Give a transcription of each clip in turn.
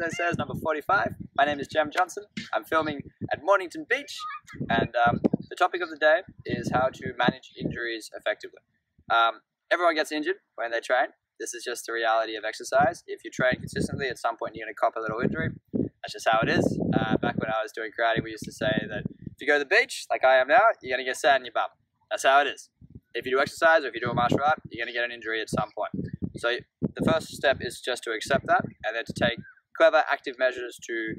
SSS number 45. My name is Jem Johnson. I'm filming at Mornington Beach, and the topic of the day is how to manage injuries effectively. Everyone gets injured when they train. This is just the reality of exercise. If you train consistently, at some point you're going to cop a little injury. That's just how it is. Back when I was doing karate, we used to say that if you go to the beach, like I am now, you're going to get sand in your bum. That's how it is. If you do exercise or if you do a martial art, you're going to get an injury at some point. So the first step is just to accept that, and then to take clever, active measures to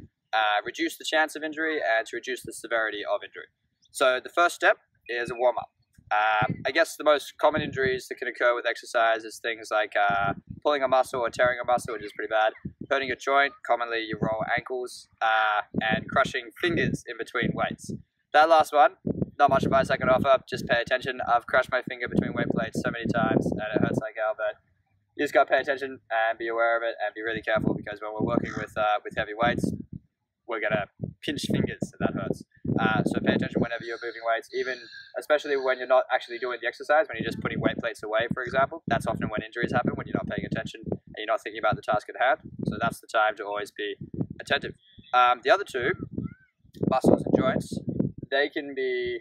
reduce the chance of injury and to reduce the severity of injury. So the first step is a warm-up. I guess the most common injuries that can occur with exercise is things like pulling a muscle or tearing a muscle, which is pretty bad, hurting a joint, commonly you roll ankles, and crushing fingers in between weights. That last one, not much advice I can offer, just pay attention. I've crushed my finger between weight plates so many times and it hurts like hell, but you just got to pay attention and be aware of it and be really careful, because when we're working with heavy weights, we're going to pinch fingers and that hurts. So pay attention whenever you're moving weights, especially when you're not actually doing the exercise, when you're just putting weight plates away, for example. That's often when injuries happen, when you're not paying attention and you're not thinking about the task at hand. So that's the time to always be attentive. The other two, muscles and joints, they can be,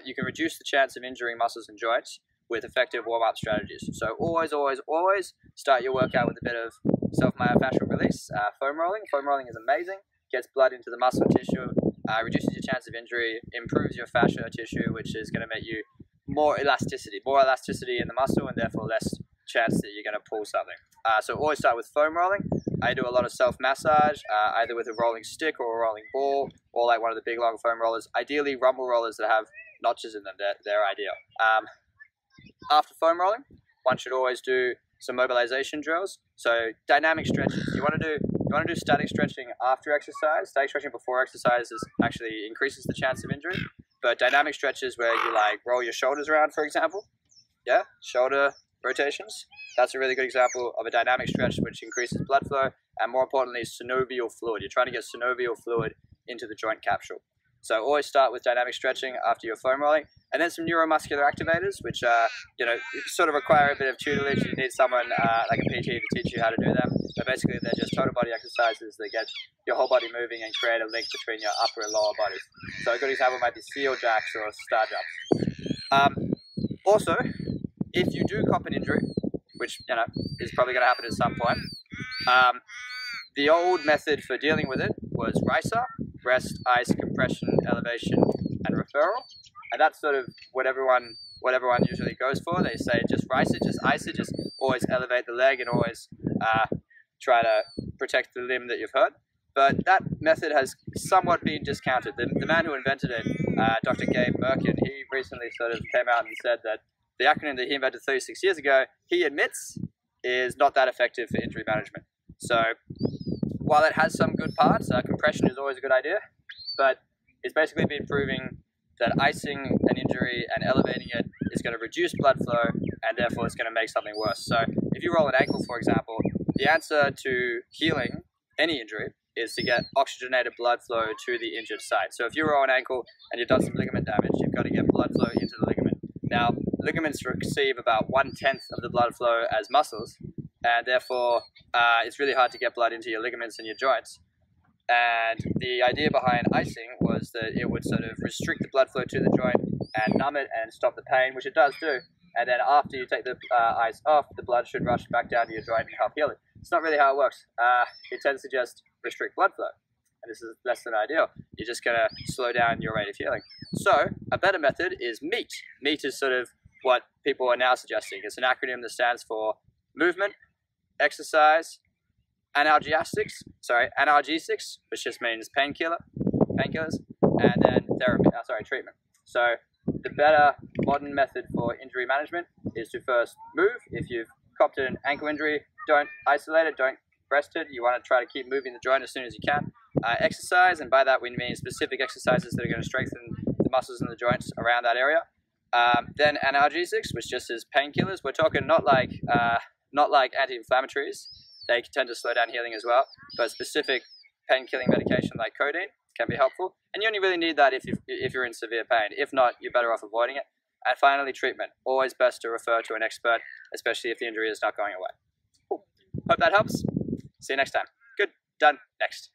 you can reduce the chance of injuring muscles and joints with effective warm-up strategies. So always start your workout with a bit of self-myofascial release, foam rolling. Foam rolling is amazing, gets blood into the muscle tissue, reduces your chance of injury, improves your fascia tissue, which is going to make you more elasticity in the muscle, and therefore less chance that you're going to pull something. So always start with foam rolling. I do a lot of self-massage, either with a rolling stick or a rolling ball, or like one of the big long foam rollers. Ideally rumble rollers that have notches in them, they're ideal. After foam rolling, one should always do some mobilization drills. So dynamic stretches. You want to do static stretching after exercise. Static stretching before exercise actually increases the chance of injury. But dynamic stretches where you like roll your shoulders around, for example. Yeah, shoulder rotations. That's a really good example of a dynamic stretch which increases blood flow and, more importantly, synovial fluid. You're trying to get synovial fluid into the joint capsule. So always start with dynamic stretching after your foam rolling, and then some neuromuscular activators, which sort of require a bit of tutelage. You need someone like a PT to teach you how to do them. But basically, they're just total body exercises that get your whole body moving and create a link between your upper and lower bodies. So a good example might be seal jacks or star jumps. Also, if you do cop an injury, which is probably going to happen at some point, the old method for dealing with it was RICER, rest, ice, compression, elevation, and referral. And that's sort of what everyone usually goes for. They say just RICER, just ice it, just always elevate the leg and always try to protect the limb that you've hurt. But that method has somewhat been discounted. The man who invented it, Dr. Gabe Merkin, he recently sort of came out and said that the acronym that he invented 36 years ago, he admits, is not that effective for injury management. So while it has some good parts, compression is always a good idea, but it's basically been proving that icing an injury and elevating it is going to reduce blood flow, and therefore it's going to make something worse. So if you roll an ankle, for example, the answer to healing any injury is to get oxygenated blood flow to the injured site. So if you roll an ankle and you've done some ligament damage, you've got to get blood flow into the ligament. Now, ligaments receive about 1/10 of the blood flow as muscles, and therefore it's really hard to get blood into your ligaments and your joints. And the idea behind icing was that it would sort of restrict the blood flow to the joint and numb it and stop the pain, which it does do. And then after you take the ice off, the blood should rush back down to your joint and help heal it. It's not really how it works. It tends to just restrict blood flow, and this is less than ideal. You're just going to slow down your rate of healing. So a better method is MEAT. MEAT is sort of what people are now suggesting. It's an acronym that stands for movement, exercise, analgesics, which just means painkillers, and then treatment. So the better modern method for injury management is to first move. If you've copped an ankle injury, don't isolate it, don't rest it. You want to try to keep moving the joint as soon as you can. Exercise, and by that we mean specific exercises that are going to strengthen the muscles and the joints around that area. Then analgesics, which just is painkillers. We're talking not like anti-inflammatories. They tend to slow down healing as well, but specific pain-killing medication like codeine can be helpful. And you only really need that if you're in severe pain. If not, you're better off avoiding it. And finally, treatment. Always best to refer to an expert, especially if the injury is not going away. Cool. Hope that helps. See you next time. Good. Done. Next.